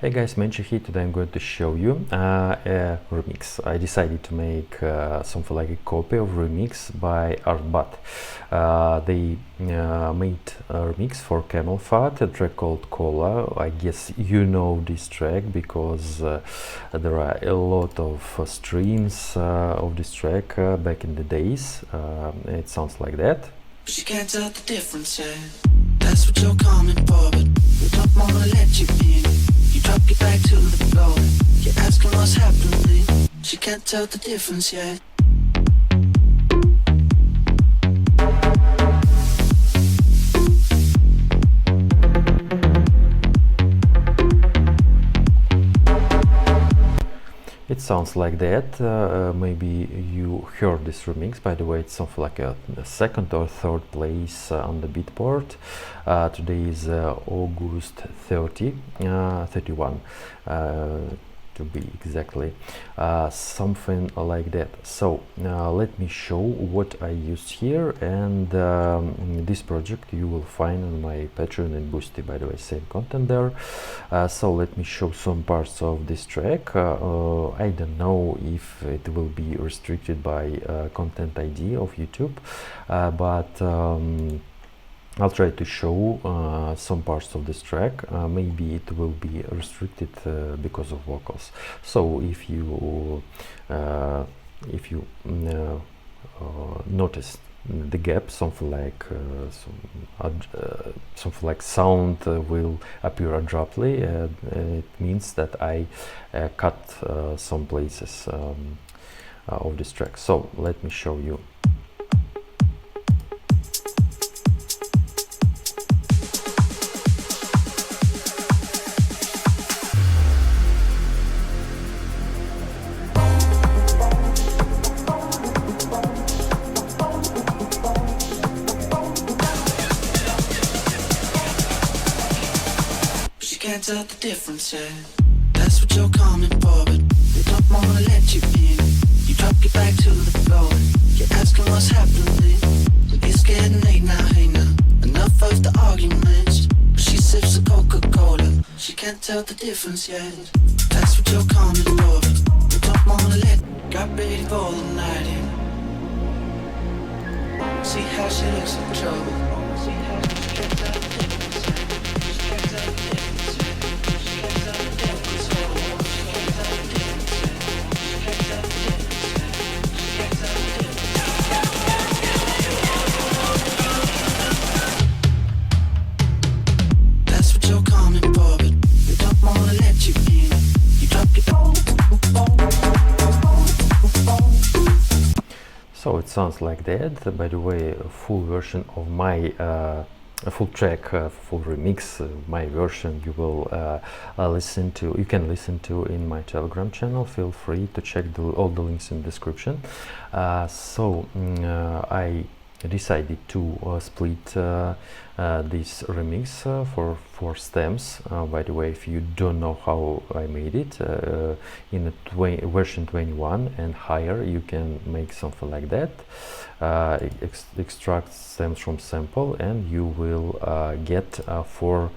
Hey guys, Menchi here. Today I'm going to show you a remix. I decided to make something like a copy of remix by ARTBAT. They made a remix for Camelphat, a track called Cola. I guess you know this track because there are a lot of streams of this track back in the days. It sounds like that. She can't tell the difference, yeah. That's what you're coming for, but we don't wanna let you in. You drop your back to the floor. You're asking what's happening. She can't tell the difference, yeah. It sounds like that. Maybe you heard this remix. By the way, it's something like a second or third place on the Beatport. Today is August 31 to be exactly, something like that. So let me show what I used here, and this project you will find on my Patreon and Boosty, by the way, same content there. So let me show some parts of this track. I don't know if it will be restricted by content ID of YouTube, but I'll try to show some parts of this track. Maybe it will be restricted because of vocals. So if you notice the gap, something like sound will appear abruptly, it means that I cut some places of this track. So let me show you. Can't tell the difference, yeah. That's what you're coming for, but we don't wanna let you in. You drop your back to the floor. You're asking what's happening. It's getting late now, hey now. Enough of the arguments. But she sips a Coca-Cola. She can't tell the difference yet. That's what you're coming for, but we don't wanna let. Got ready for the night in. See how she looks in trouble. See how she can't tell the difference. She can't tell the difference. So it sounds like that. By the way, a full version of my a full track, full remix, my version you will listen to. You can listen to in my Telegram channel. Feel free to check all the links in the description. I decided to split this remix for 4 stems. By the way, if you don't know how I made it, in version 21 and higher, you can make something like that. Extract stems from sample, and you will get 4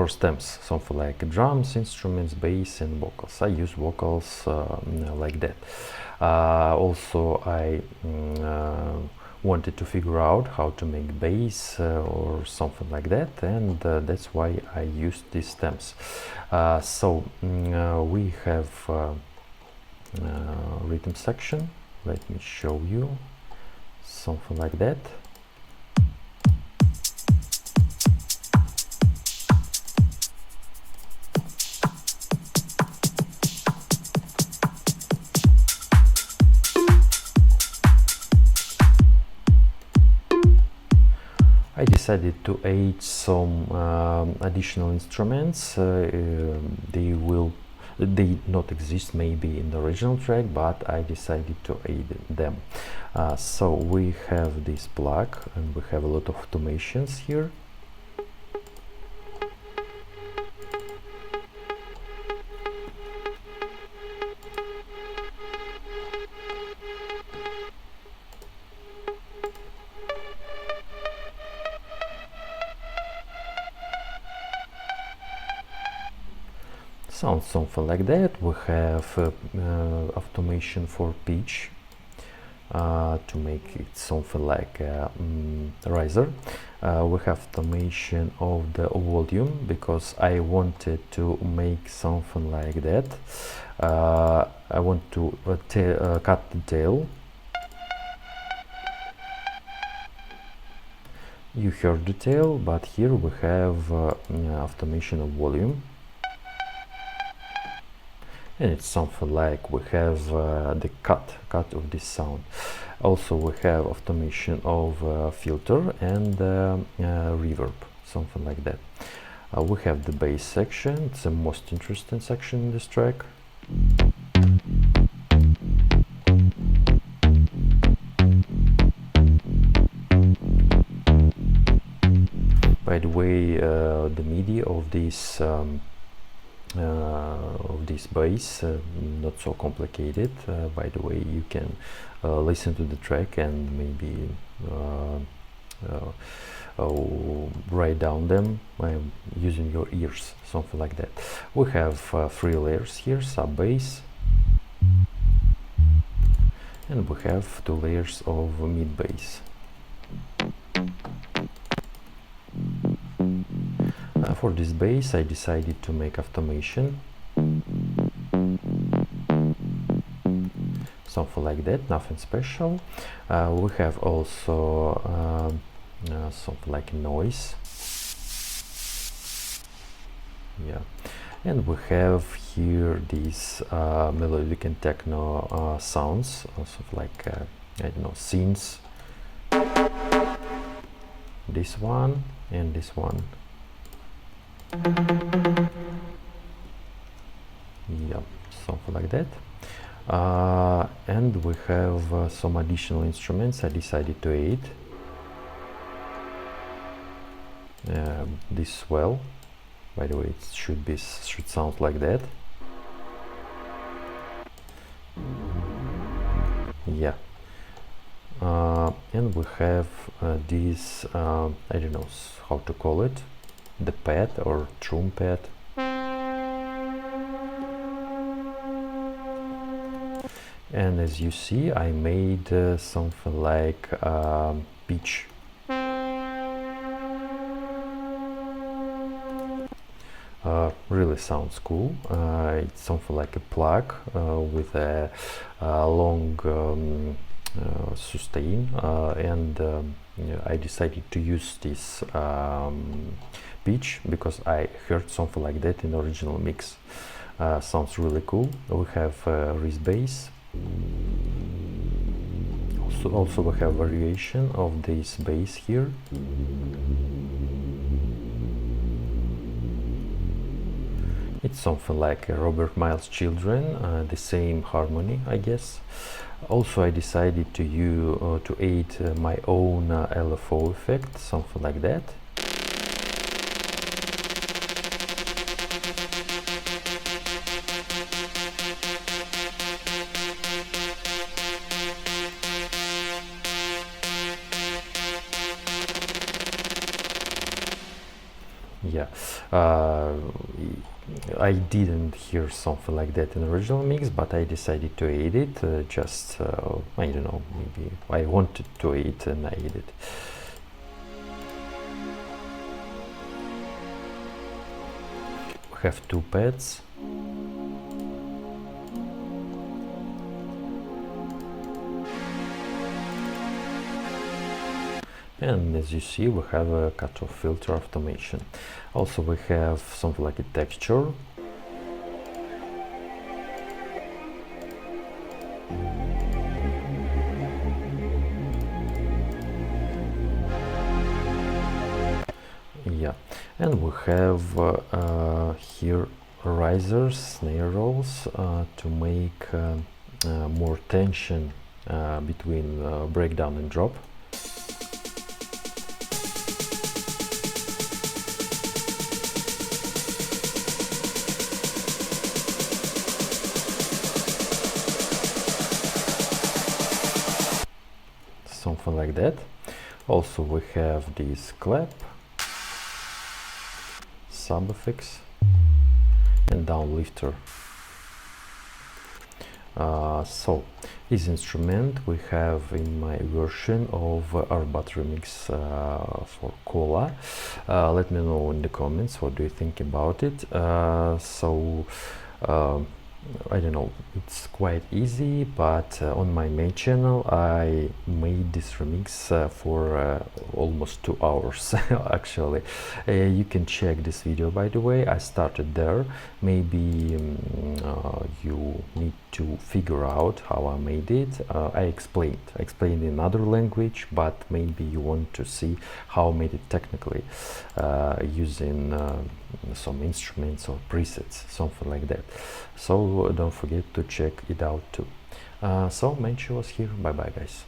stems, something like drums, instruments, bass, and vocals. I use vocals like that. Also, I wanted to figure out how to make bass or something like that, and that's why I used these stems. We have rhythm section. Let me show you something like that. I decided to add some additional instruments. They not exist maybe in the original track, but I decided to add them. So we have this plug, and we have a lot of automations here. sounds something like that. We have automation for pitch to make it something like a riser. We have automation of the volume because I wanted to make something like that. I want to cut the tail. You heard the tail, but here we have automation of volume. And it's something like we have the cut of this sound. Also we have automation of filter and reverb, something like that. We have the bass section. It's the most interesting section in this track. By the way, the MIDI of this bass not so complicated. By the way, you can listen to the track and maybe write down them using your ears, something like that. We have 3 layers here: sub bass, and we have 2 layers of mid bass. For this bass I decided to make automation, something like that, nothing special. We have also something like noise, yeah, and we have here these melodic and techno sounds, also like I don't know, synths, this one and this one. Yeah, something like that. And we have some additional instruments I decided to add. This swell, by the way, it should sound like that. Yeah. And we have this, I don't know how to call it, the pad or drum pad. And as you see, I made something like pitch. Really sounds cool. It's something like a plug with a long sustain, and I decided to use this pitch because I heard something like that in the original mix. Sounds really cool. We have wrist bass. Also we have variation of this bass here. It's something like Robert Miles' Children, the same harmony, I guess. Also I decided to add my own LFO effect, something like that. Yeah, I didn't hear something like that in the original mix, but I decided to add it, just, I don't know, maybe I wanted to add it and I added it. We have 2 pads. And as you see, we have a cutoff filter automation. Also we have something like a texture. Yeah, and we have here risers, snare rolls to make more tension between breakdown and drop. Something like that. Also we have this clap, sub effects, and down lifter. So this instrument we have in my version of ARTBAT remix for Cola. Let me know in the comments what do you think about it. I don't know, it's quite easy, but on my main channel I made this remix for almost 2 hours actually. You can check this video, by the way. I started there. Maybe you need to figure out how I made it. I explained in another language, but maybe you want to see how I made it technically using some instruments or presets, something like that. So don't forget to check it out too. So Menchi was here. Bye bye guys.